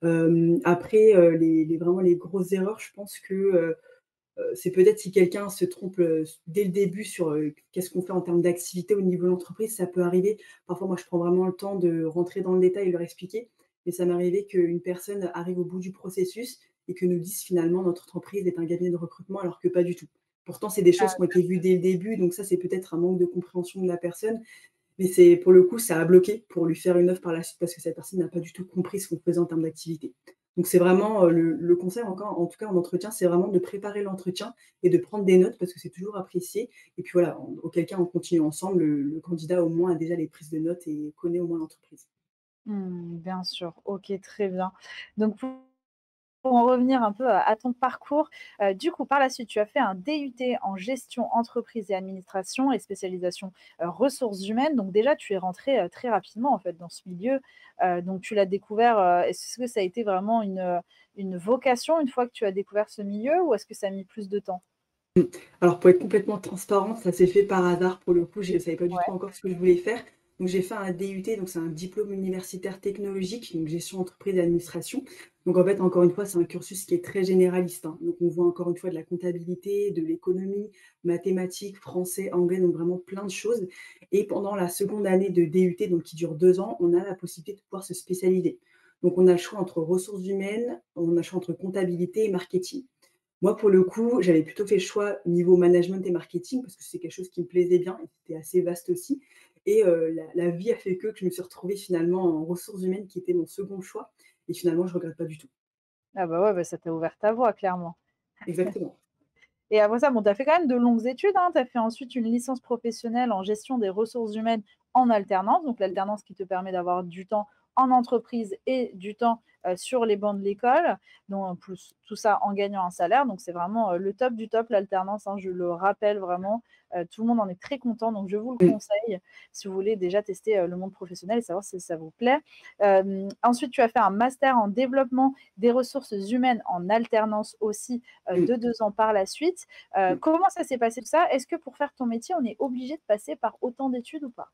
Après, les grosses erreurs, je pense que, c'est peut-être si quelqu'un se trompe, dès le début sur, qu'est-ce qu'on fait en termes d'activité au niveau de l'entreprise, ça peut arriver. Parfois, moi, je prends vraiment le temps de rentrer dans le détail et leur expliquer. Mais ça m'est arrivé qu'une personne arrive au bout du processus et que nous dise finalement: «Notre entreprise est un cabinet de recrutement», alors que pas du tout. Pourtant, c'est des choses qui ont été vues dès le début, donc ça, c'est peut-être un manque de compréhension de la personne. Mais c'est pour le coup, ça a bloqué pour lui faire une offre par la suite parce que cette personne n'a pas du tout compris ce qu'on faisait en termes d'activité. Donc c'est vraiment, le conseil encore en tout cas en entretien, c'est vraiment de préparer l'entretien et de prendre des notes parce que c'est toujours apprécié et puis voilà, auquel cas on continue ensemble, le candidat au moins a déjà les prises de notes et connaît au moins l'entreprise. Bien sûr. OK, très bien. Donc pour en revenir un peu à ton parcours, du coup, par la suite, tu as fait un DUT en gestion entreprise et administration et spécialisation, ressources humaines. Donc déjà, tu es rentré très rapidement, en fait, dans ce milieu. Donc tu l'as découvert, est-ce que ça a été vraiment une vocation une fois que tu as découvert ce milieu ou est-ce que ça a mis plus de temps? Alors pour être complètement transparente, ça s'est fait par hasard pour le coup, je ne savais pas du tout Ouais. encore ce que je voulais faire. Donc j'ai fait un DUT, donc c'est un diplôme universitaire technologique, donc gestion entreprise et administration. Donc en fait, encore une fois, c'est un cursus qui est très généraliste, hein. Donc on voit encore une fois de la comptabilité, de l'économie, mathématiques, français, anglais, donc vraiment plein de choses. Et pendant la seconde année de DUT, donc qui dure 2 ans, on a la possibilité de pouvoir se spécialiser. Donc on a le choix entre ressources humaines, on a le choix entre comptabilité et marketing. Moi, pour le coup, j'avais plutôt fait le choix niveau management et marketing parce que c'est quelque chose qui me plaisait bien et c'était assez vaste aussi et la vie a fait que je me suis retrouvée finalement en ressources humaines qui était mon second choix et finalement je regrette pas du tout. Ah bah, ouais, bah, ça t'a ouvert ta voie, clairement. Exactement. Et après ça, bon, tu as fait quand même de longues études, hein. Tu as fait ensuite une licence professionnelle en gestion des ressources humaines en alternance, donc l'alternance qui te permet d'avoir du temps en entreprise et du temps, sur les bancs de l'école, donc en plus tout ça en gagnant un salaire, donc c'est vraiment, le top du top l'alternance, hein, je le rappelle vraiment, tout le monde en est très content, donc je vous le Mmh, conseille si vous voulez déjà tester, le monde professionnel et savoir si ça vous plaît. Ensuite tu as fait un master en développement des ressources humaines en alternance aussi, mmh, de 2 ans par la suite. mmh. Comment ça s'est passé tout ça? Est-ce que pour faire ton métier, on est obligé de passer par autant d'études ou pas?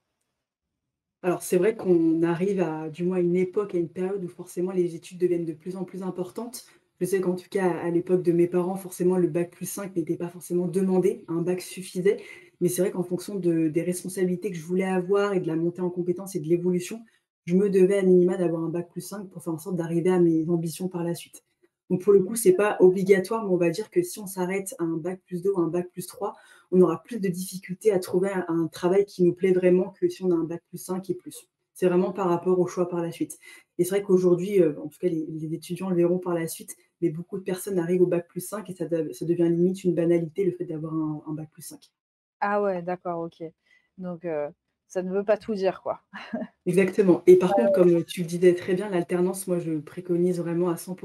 Alors c'est vrai qu'on arrive à du moins à une époque, à une période où forcément les études deviennent de plus en plus importantes. Je sais qu'en tout cas à l'époque de mes parents, forcément le bac+5 n'était pas forcément demandé, un bac suffisait. Mais c'est vrai qu'en fonction des responsabilités que je voulais avoir et de la montée en compétences et de l'évolution, je me devais à minima d'avoir un bac+5 pour faire en sorte d'arriver à mes ambitions par la suite. Donc pour le coup, c'est pas obligatoire, mais on va dire que si on s'arrête à un bac+2 ou un bac+3, on aura plus de difficultés à trouver un travail qui nous plaît vraiment que si on a un bac+5 et plus. C'est vraiment par rapport au choix par la suite. Et c'est vrai qu'aujourd'hui, en tout cas les étudiants le verront par la suite, mais beaucoup de personnes arrivent au bac+5 et ça devient limite une banalité le fait d'avoir un bac+5. Ah ouais, d'accord, OK. Donc ça ne veut pas tout dire, quoi. Exactement et par contre, comme, tu le disais très bien, l'alternance, moi, je le préconise vraiment à 100.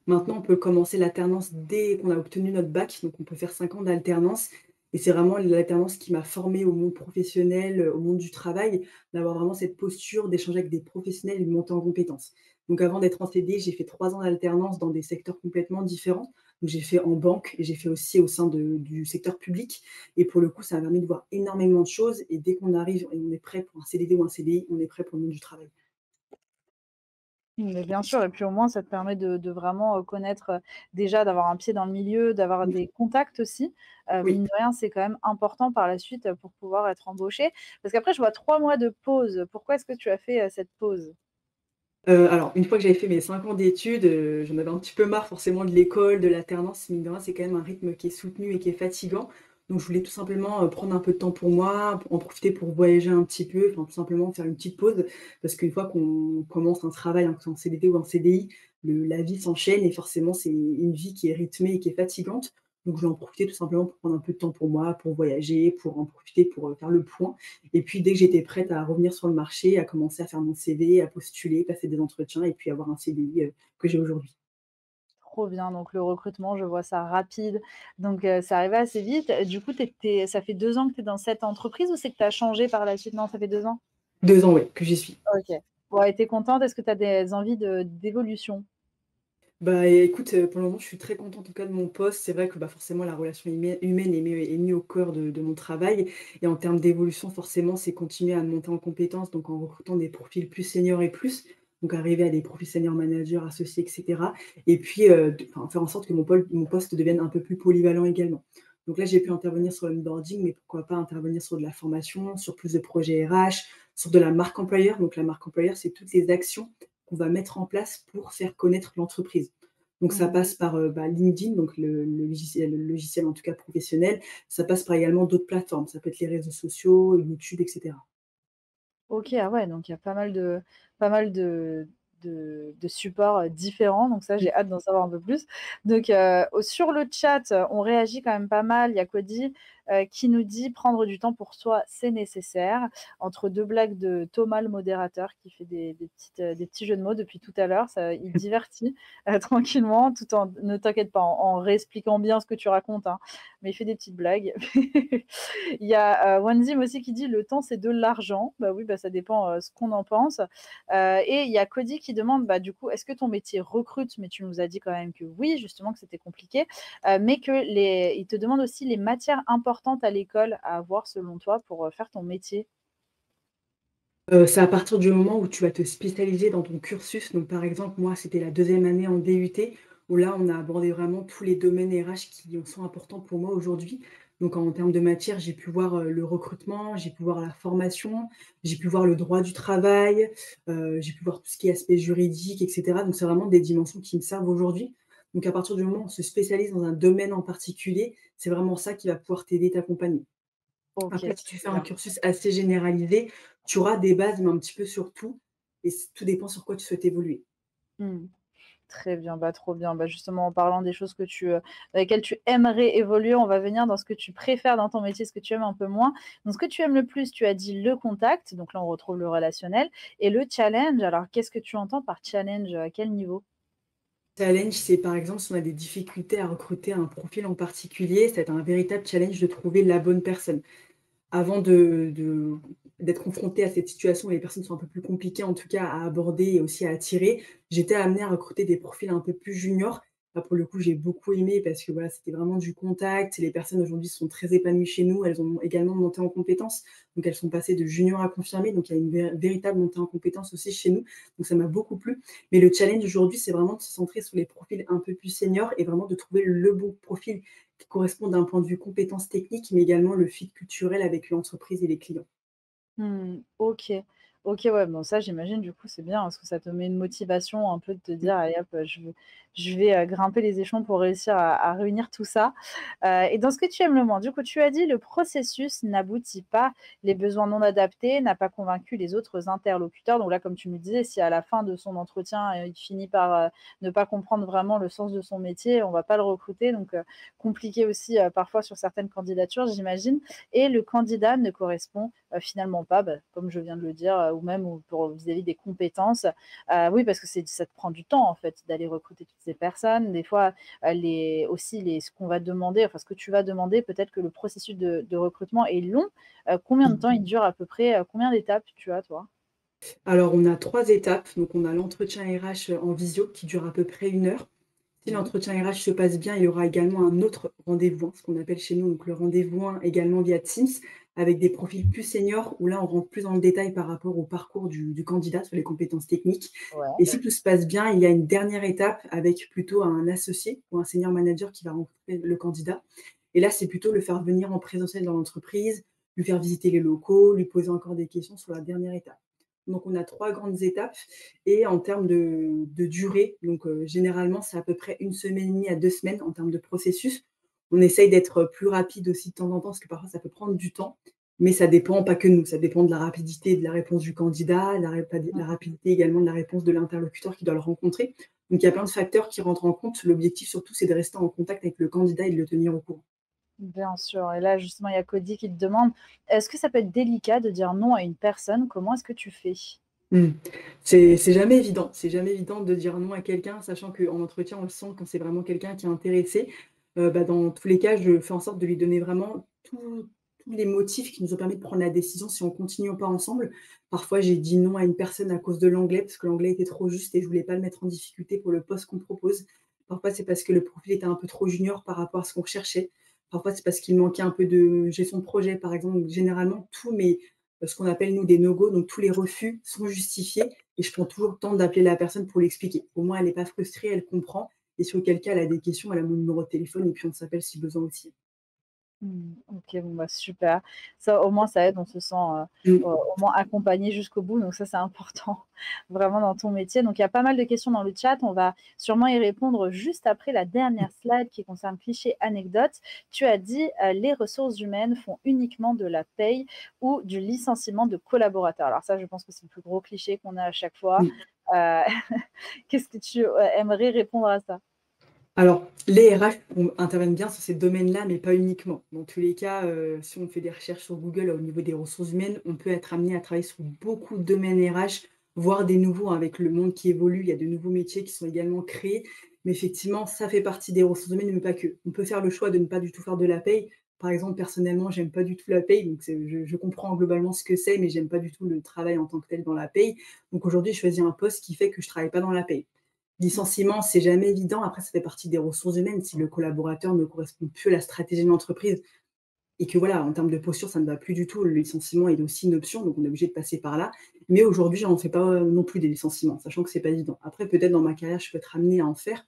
Maintenant, on peut commencer l'alternance dès qu'on a obtenu notre bac, donc on peut faire 5 ans d'alternance et c'est vraiment l'alternance qui m'a formée au monde professionnel, au monde du travail, d'avoir vraiment cette posture d'échanger avec des professionnels et de monter en compétences. Donc avant d'être en CDI, j'ai fait 3 ans d'alternance dans des secteurs complètement différents. Donc j'ai fait en banque et j'ai fait aussi au sein du secteur public et pour le coup, ça m'a permis de voir énormément de choses et dès qu'on arrive et on est prêt pour un CDD ou un CDI, on est prêt pour le monde du travail. Mais bien sûr et puis au moins ça te permet de vraiment, connaître, déjà d'avoir un pied dans le milieu, d'avoir Mmh, des contacts aussi. oui. Mine de rien, c'est quand même important par la suite, pour pouvoir être embauché. Parce qu'après je vois 3 mois de pause. Pourquoi est-ce que tu as fait, cette pause? Alors une fois que j'avais fait mes 5 ans d'études, j'en avais un petit peu marre forcément de l'école, de l'alternance. Mine de rien, c'est quand même un rythme qui est soutenu et qui est fatigant. Donc je voulais tout simplement, prendre un peu de temps pour moi, en profiter pour voyager un petit peu, enfin tout simplement faire une petite pause. Parce qu'une fois qu'on commence un travail, hein, que ce soit en CDD ou en CDI, le la vie s'enchaîne et forcément c'est une vie qui est rythmée et qui est fatigante. Donc je voulais en profiter tout simplement pour prendre un peu de temps pour moi, pour voyager, pour en profiter pour, faire le point. Et puis dès que j'étais prête à revenir sur le marché, à commencer à faire mon CV, à postuler, passer des entretiens et puis avoir un CDI, que j'ai aujourd'hui. Trop bien, donc le recrutement, je vois ça rapide, donc c'est arrivé assez vite. Du coup, tu ça fait 2 ans que tu es dans cette entreprise ou c'est que tu as changé par la suite? Non, ça fait 2 ans? 2 ans, ouais, que j'y suis. OK. Ouais, tu es contente? Est-ce que tu as des envies d'évolution? Bah, écoute, pour le moment, je suis très contente en tout cas de mon poste. C'est vrai que, bah, forcément la relation humaine est mis au cœur de mon travail et en termes d'évolution, forcément, c'est continuer à monter en compétences, donc en recrutant des profils plus seniors et plus, donc arriver à des profils senior managers, associés et cetera et puis, faire en sorte que mon poste devienne un peu plus polyvalent également. Donc là, j'ai pu intervenir sur l'onboarding, mais pourquoi pas intervenir sur de la formation, sur plus de projets RH, sur de la marque employeur. Donc la marque employeur, c'est toutes les actions qu'on va mettre en place pour faire connaître l'entreprise. Donc ça Mmh. passe par, LinkedIn, donc le logiciel en tout cas professionnel. Ça passe par également d'autres plateformes. Ça peut être les réseaux sociaux, YouTube et cetera. OK, ah ouais, donc il y a pas mal de supports, différents, donc ça, Mmh. j'ai hâte d'en savoir un peu plus. Donc sur le chat, on réagit quand même pas mal. Il y a Cody, qui nous dit: «Prendre du temps pour soi, c'est nécessaire». Entre 2 blagues de Thomas, le modérateur, qui fait des petits jeux de mots depuis tout à l'heure. Ça il divertit, tranquillement, tout en ne t'inquiète pas, en réexpliquant bien ce que tu racontes, hein, mais il fait des petites blagues. Il y a, Wanzim aussi qui dit: «Le temps, c'est de l'argent». Bah oui, bah, ça dépend, ce qu'on en pense. Et il y a Cody qui demande, bah, du coup: «Est-ce que ton métier recrute?» Mais tu nous as dit quand même que oui, justement, que c'était compliqué, mais que les il te demande aussi les matières importantes à l'école à avoir selon toi pour, faire ton métier. C'est à partir du moment où tu vas te spécialiser dans ton cursus. Donc par exemple, moi, c'était la deuxième année en DUT où là, on a abordé vraiment tous les domaines RH qui en sont importants pour moi aujourd'hui. Donc en termes de matière, j'ai pu voir, le recrutement, j'ai pu voir la formation, j'ai pu voir le droit du travail, j'ai pu voir tout ce qui est aspect juridique et cetera. Donc c'est vraiment des dimensions qui me servent aujourd'hui. Donc à partir du moment où on se spécialise dans un domaine en particulier, c'est vraiment ça qui va pouvoir t'aider, t'accompagner. OK, Après, si tu très fais un bien. cursus assez généralisé, tu auras des bases, mais un petit peu sur tout et tout dépend sur quoi tu souhaites évoluer. Mmh. Très bien, bah, trop bien. Bah, justement, en parlant des choses dans lesquelles tu aimerais évoluer, on va venir dans ce que tu préfères dans ton métier, ce que tu aimes un peu moins. Donc, ce que tu aimes le plus, tu as dit le contact, donc là, on retrouve le relationnel et le challenge. Alors, qu'est-ce que tu entends par challenge? À quel niveau? Challenge, c'est par exemple si on a des difficultés à recruter un profil en particulier, ça va être un véritable challenge de trouver la bonne personne. Avant d'être confrontée à cette situation où les personnes sont un peu plus compliquées, en tout cas à aborder et aussi à attirer, j'étais amenée à recruter des profils un peu plus juniors. Là, pour le coup, j'ai beaucoup aimé parce que voilà, c'était vraiment du contact. Les personnes aujourd'hui sont très épanouies chez nous. Elles ont également monté en compétences. Donc, elles sont passées de junior à confirmées. Donc, il y a une véritable montée en compétences aussi chez nous. Donc, ça m'a beaucoup plu. Mais le challenge aujourd'hui, c'est vraiment de se centrer sur les profils un peu plus seniors et vraiment de trouver le bon profil qui correspond d'un point de vue compétences techniques, mais également le fit culturel avec l'entreprise et les clients. Mmh, OK. OK, ouais, bon ça j'imagine du coup c'est bien parce que ça te met une motivation un peu de te Mmh. dire: «Allez hop, je vais, grimper les échelons pour réussir à réunir tout ça». Et dans ce que tu aimes le moins, du coup tu as dit: «Le processus n'aboutit pas, les besoins non adaptés, n'a pas convaincu les autres interlocuteurs». Donc là, comme tu me disais, si à la fin de son entretien, il finit par, ne pas comprendre vraiment le sens de son métier, on va pas le recruter donc compliqué aussi, parfois sur certaines candidatures, j'imagine et le candidat ne correspond, finalement pas, bah, comme je viens de le dire, ou même ou pour vis-à-vis des compétences. Oui, parce que ça te prend du temps, en fait, d'aller recruter toutes ces personnes. Des fois, les aussi les ce qu'on va demander, enfin, ce que tu vas demander, peut-être que le processus de recrutement est long. Combien de temps il dure à peu près? Combien d'étapes tu as, toi? Alors on a 3 étapes, donc on a l'entretien RH, en visio qui dure à peu près 1 heure. Si Mmh. l'entretien RH se passe bien, il y aura également un autre rendez-vous, ce qu'on appelle chez nous donc le rendez-vous 1 également via Teams, avec des profils plus seniors où là, on rentre plus dans le détail par rapport au parcours du candidat sur les compétences techniques. Ouais. Et si tout se passe bien, il y a une dernière étape avec plutôt un associé ou un senior manager qui va rencontrer le candidat. Et là, c'est plutôt le faire venir en présentiel dans l'entreprise, lui faire visiter les locaux, lui poser encore des questions sur la dernière étape. Donc on a 3 grandes étapes et en termes de durée, donc généralement, c'est à peu près 1 semaine et demie à 2 semaines en termes de processus. On essaye d'être plus rapide aussi de temps en temps, parce que parfois ça peut prendre du temps, mais ça dépend pas que nous, ça dépend de la rapidité de la réponse du candidat, la rapidité également de la réponse de l'interlocuteur qui doit le rencontrer. Donc il y a plein de facteurs qui rentrent en compte. L'objectif surtout, c'est de rester en contact avec le candidat et de le tenir au courant. Bien sûr et là, justement, il y a Cody qui te demande: «Est-ce que ça peut être délicat de dire non à une personne? Comment est-ce que tu fais?» Mmh. C'est jamais évident. C'est jamais évident de dire non à quelqu'un, sachant qu'en entretien, on le sent quand c'est vraiment quelqu'un qui est intéressé. Dans tous les cas, je fais en sorte de lui donner vraiment tous les motifs qui nous ont permis de prendre la décision si on continue ou pas ensemble. Parfois, j'ai dit non à une personne à cause de l'anglais, parce que l'anglais était trop juste et je voulais pas le mettre en difficulté pour le poste qu'on propose. Parfois, c'est parce que le profil était un peu trop junior par rapport à ce qu'on recherchait. Parfois, c'est parce qu'il manquait un peu de gestion de projet, par exemple. Généralement, tous mes ce qu'on appelle nous des no-go, donc tous les refus sont justifiés et je prends toujours le temps d'appeler la personne pour l'expliquer. Au moins elle n'est pas frustrée, elle comprend et si auquel cas elle a des questions, elle a mon numéro de téléphone et puis on s'appelle si besoin aussi. Mmh. OK, bon, bah, super. Ça, au moins, ça aide, on se sent, Mmh. au moins accompagné jusqu'au bout, donc ça, c'est important, vraiment dans ton métier. Donc il y a pas mal de questions dans le chat, on va sûrement y répondre juste après la dernière slide qui concerne cliché anecdote. Tu as dit, «Les ressources humaines font uniquement de la paye ou du licenciement de collaborateurs». Alors ça, je pense que c'est le plus gros cliché qu'on a à chaque fois. Mmh. Heu, qu'est-ce que tu, aimerais répondre à ça? Alors, les RH interviennent bien sur ces domaines-là, mais pas uniquement. Dans tous les cas, si on fait des recherches sur Google au niveau des ressources humaines, on peut être amené à travailler sur beaucoup de domaines RH, voire des nouveaux, hein, avec le monde qui évolue. Il y a de nouveaux métiers qui sont également créés. Mais effectivement, ça fait partie des ressources humaines, mais pas que. On peut faire le choix de ne pas du tout faire de la paye. Par exemple, personnellement, j'aime pas du tout la paye, donc je comprends globalement ce que c'est, mais j'aime pas du tout le travail en tant que tel dans la paye. Donc aujourd'hui, je choisis un poste qui fait que je travaille pas dans la paye. Mmh. Licenciement, c'est jamais évident. Après, ça fait partie des ressources humaines. Si le collaborateur ne correspond plus à la stratégie de l'entreprise et que voilà, en termes de posture, ça ne va plus du tout, le licenciement est aussi une option, donc on est obligé de passer par là. Mais aujourd'hui, j'en fais pas non plus des licenciements, sachant que c'est pas évident. Après, peut-être dans ma carrière, je peux être amenée à en faire,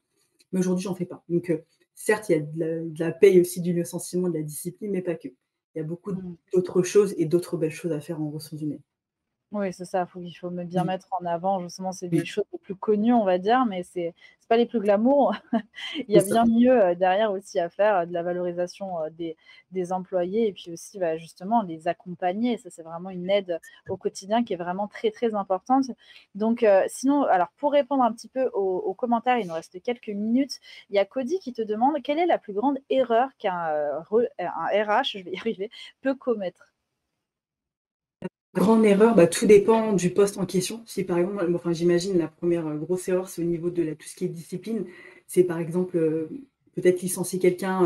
mais aujourd'hui, j'en fais pas. Donc, certes, il y a de la paye aussi, du licenciement, de la discipline, mais pas que. Il y a beaucoup Mmh. d'autres choses et d'autres belles choses à faire en ressources humaines. Oui, c'est ça, il faut me bien Mmh. mettre en avant, justement, c'est des Oui, choses les plus connues, on va dire, mais c'est pas les plus glamour. Il y c'est a ça. bien mieux, derrière aussi à faire, de la valorisation, des employés et puis aussi, bah, justement les accompagner. Ça, c'est vraiment une aide au quotidien qui est vraiment très, très importante. Donc, sinon, alors pour répondre un petit peu aux commentaires, il nous reste quelques minutes. Il y a Cody qui te demande: «Quelle est la plus grande erreur un RH, je vais y arriver, peut commettre?» Grande erreur, bah, tout dépend du poste en question. Si par exemple, enfin j'imagine la première grosse erreur, c'est au niveau de tout ce qui est discipline. C'est par exemple, peut-être licencier quelqu'un,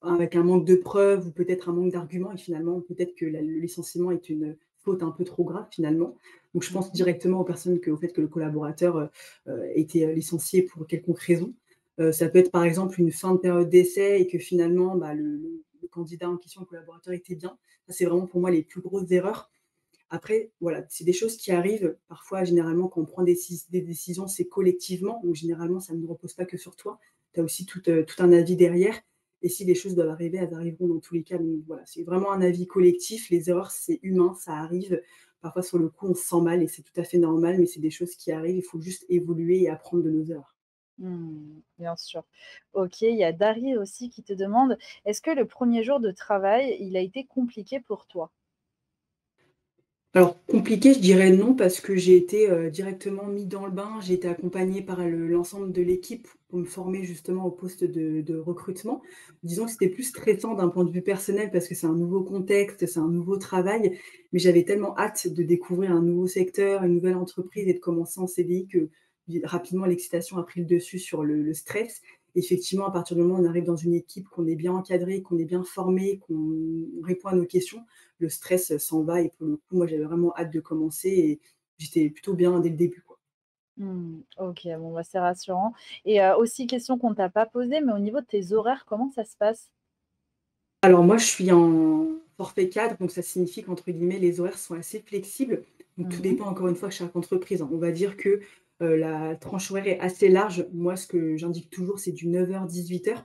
avec un manque de preuves ou peut-être un manque d'arguments et finalement peut-être que le licenciement est une faute un peu trop grave finalement. Donc je pense Mmh. directement au fait que le collaborateur, ait été, licencié pour quelconque raison. Ça peut être par exemple une fin de période d'essai et que finalement, bah, le candidat en question, le collaborateur était bien. Ça, c'est vraiment pour moi les plus grosses erreurs. Après, voilà, c'est des choses qui arrivent. Parfois, généralement, quand on prend des décisions, c'est collectivement, donc généralement, ça ne repose pas que sur toi. Tu as aussi tout un avis derrière et si les choses doivent arriver, elles arriveront dans tous les cas, donc voilà, c'est vraiment un avis collectif. Les erreurs, c'est humain, ça arrive. Parfois, sur le coup, on se sent mal et c'est tout à fait normal, mais c'est des choses qui arrivent. Il faut juste évoluer et apprendre de nos erreurs. Mmh, bien sûr. OK, il y a Dari aussi qui te demande: «Est-ce que le premier jour de travail, il a été compliqué pour toi?» Alors compliqué, je dirais non parce que j'ai été, directement mis dans le bain. J'ai été accompagnée par l'ensemble de l'équipe pour me former justement au poste de recrutement. Disons que c'était plus stressant d'un point de vue personnel parce que c'est un nouveau contexte, c'est un nouveau travail, mais j'avais tellement hâte de découvrir un nouveau secteur, une nouvelle entreprise et de commencer en CDI que rapidement l'excitation a pris le dessus sur le stress. Effectivement, à partir du moment où on arrive dans une équipe, qu'on est bien encadré, qu'on est bien formé, qu'on répond à nos questions, le stress s'en va et pour le coup, moi, j'avais vraiment hâte de commencer et j'étais plutôt bien dès le début, quoi. OK, bon, bah, c'est rassurant et aussi question qu'on ne t'a pas posée, mais au niveau de tes horaires, comment ça se passe? Alors moi, je suis en forfait cadre, donc ça signifie qu'entre guillemets, les horaires sont assez flexibles. Donc tout Mmh. dépend encore une fois de chaque entreprise, hein. On va dire que, la tranche horaire est assez large. Moi, ce que j'indique toujours, c'est du 9h-18h.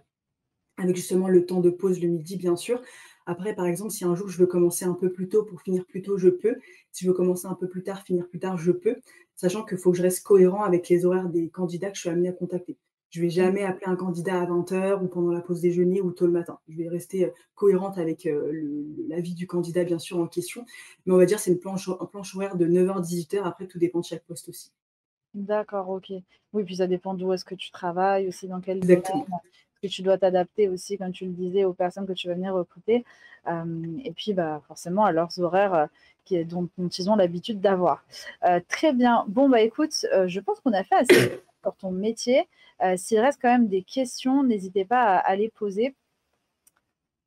Avec justement le temps de pause le midi, bien sûr. Après, par exemple, si un jour je veux commencer un peu plus tôt pour finir plus tôt, je peux. Si je veux commencer un peu plus tard, finir plus tard, je peux. Sachant qu'il faut que je reste cohérent avec les horaires des candidats que je suis amenée à contacter. Je vais Mmh. jamais appeler un candidat à 20h ou pendant la pause déjeuner ou tôt le matin. Je vais rester, cohérente avec, l'avis du candidat, bien sûr, en question. Mais on va dire, c'est une planche horaire de 9h-18h. Après, tout dépend de chaque poste aussi. D'accord, OK. Oui, puis ça dépend d'où est-ce que tu travailles, aussi dans quel domaine, Exactement. parce que tu dois t'adapter aussi, comme tu le disais, aux personnes que tu vas venir recruter, et puis, bah, forcément à leurs horaires, dont ils ont l'habitude d'avoir. Très bien. Bon, bah, écoute, je pense qu'on a fait assez le tour sur ton métier. S'il reste quand même des questions, n'hésitez pas à les poser.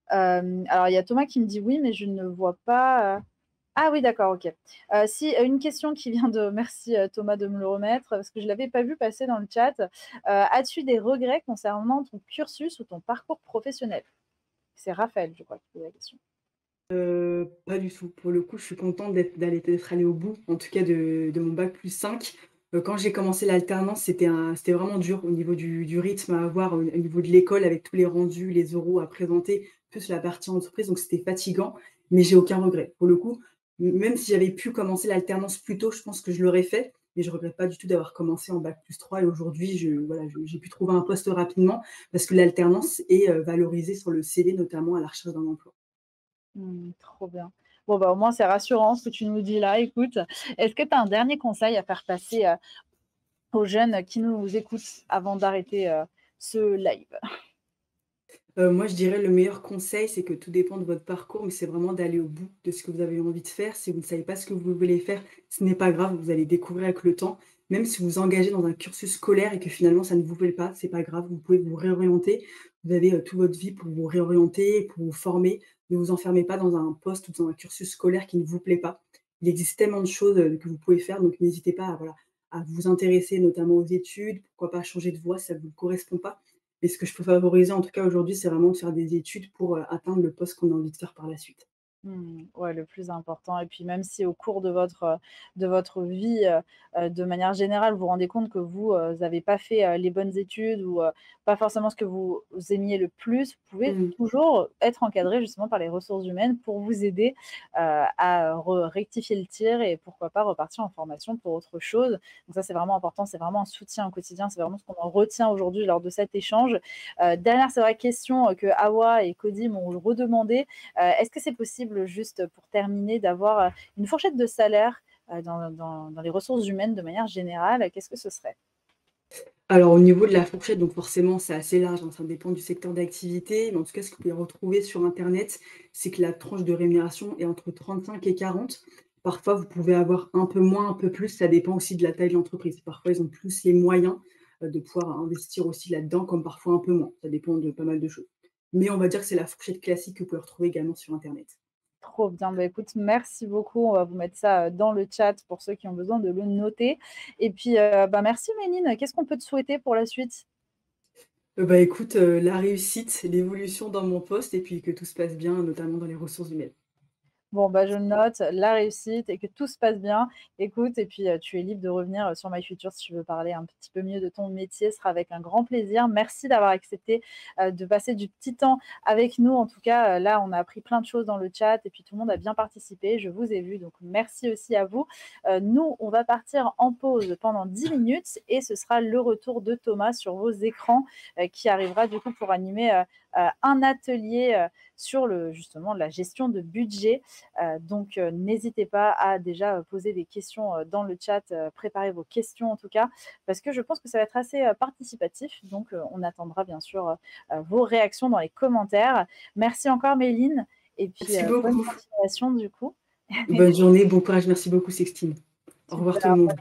Alors il y a Thomas qui me dit: «Oui», mais je ne vois pas, ah oui, d'accord, OK. Si, une question qui vient de merci, Thomas de me le remettre, parce que je ne l'avais pas vu passer dans le chat. As-tu des regrets concernant ton cursus ou ton parcours professionnel? C'est Raphaël, je crois, qui pose la question. Pas du tout. Pour le coup, je suis contente d'être allée au bout, en tout cas de mon bac+5. Quand j'ai commencé l'alternance, c'était vraiment dur au niveau du rythme à avoir, au niveau de l'école avec tous les rendus, les oraux à présenter, plus la partie entreprise, donc c'était fatigant, mais j'ai aucun regret. Pour le coup, même si j'avais pu commencer l'alternance plus tôt, je pense que je l'aurais fait, mais je regrette pas du tout d'avoir commencé en bac+3 et aujourd'hui, voilà, j'ai pu trouver un poste rapidement parce que l'alternance est, valorisée sur le CV, notamment à la recherche d'un emploi. Trop bien. Bon, bah, au moins, c'est rassurant ce que tu nous dis là, écoute. Est-ce que tu as un dernier conseil à faire passer, aux jeunes qui nous écoutent avant d'arrêter, ce live? Moi, je dirais le meilleur conseil, c'est que tout dépend de votre parcours, mais c'est vraiment d'aller au bout de ce que vous avez envie de faire. Si vous ne savez pas ce que vous voulez faire, ce n'est pas grave, vous allez découvrir avec le temps. Même si vous vous engagez dans un cursus scolaire et que finalement ça ne vous plaît pas, c'est pas grave, vous pouvez vous réorienter. Vous avez, toute votre vie pour vous réorienter, pour vous former. Ne vous enfermez pas dans un poste ou dans un cursus scolaire qui ne vous plaît pas. Il existe tellement de choses, que vous pouvez faire, donc n'hésitez pas à voilà, à vous intéresser notamment aux études, pourquoi pas changer de voie si ça ne vous correspond pas. Et ce que je peux favoriser en tout cas aujourd'hui, c'est vraiment de faire des études pour, atteindre le poste qu'on a envie de faire par la suite. Ouais, le plus important et puis même si au cours de votre vie, de manière générale, vous vous rendez compte que vous, avez pas fait, les bonnes études ou, pas forcément ce que vous aimiez le plus, vous pouvez Mmh. toujours être encadré justement par les ressources humaines pour vous aider, à rectifier le tir et pourquoi pas repartir en formation pour autre chose. Donc ça, c'est vraiment important, c'est vraiment un soutien au quotidien, c'est vraiment ce qu'on en retient aujourd'hui lors de cet échange. Dernière, c'est vrai, question, que Hawa et Cody m'ont redemandé. Est-ce que c'est possible, juste pour terminer, d'avoir, une fourchette de salaire, dans les ressources humaines de manière générale? Qu'est-ce que ce serait? Alors au niveau de la fourchette, donc forcément c'est assez large, hein, ça dépend du secteur d'activité, mais en tout cas ce que vous pouvez retrouver sur internet, c'est que la tranche de rémunération est entre 35 et 40. Parfois vous pouvez avoir un peu moins, un peu plus, ça dépend aussi de la taille de l'entreprise. Parfois ils ont plus les moyens, de pouvoir investir aussi là-dedans, comme parfois un peu moins. Ça dépend de pas mal de choses. Mais on va dire que c'est la fourchette classique que vous pouvez retrouver également sur internet. Trop bien, bah, écoute, merci beaucoup. On va vous mettre ça, dans le chat pour ceux qui ont besoin de le noter et puis, bah, merci Méline. Qu'est-ce qu'on peut te souhaiter pour la suite? Bah, écoute, la réussite, l'évolution dans mon poste et puis que tout se passe bien, notamment dans les ressources humaines. Bon, bah, je note la réussite et que tout se passe bien. Écoute et puis, tu es libre de revenir, sur MyFuture si tu veux parler un petit peu mieux de ton métier, ce sera avec un grand plaisir. Merci d'avoir accepté, de passer du petit temps avec nous. En tout cas, là, on a appris plein de choses dans le chat et puis tout le monde a bien participé. Je vous ai vu, donc merci aussi à vous. Nous, on va partir en pause pendant 10 minutes et ce sera le retour de Thomas sur vos écrans, qui arrivera du coup pour animer, un atelier, sur le justement la gestion de budget. Donc n'hésitez pas à déjà, poser des questions, dans le chat, préparez vos questions en tout cas, parce que je pense que ça va être assez, participatif. Donc on attendra bien sûr, vos réactions dans les commentaires. Merci encore Méline et puis, Merci bonne beaucoup. continuation du coup. Bonne journée, bon courage, merci beaucoup Sextine. Au revoir tout le Super. monde.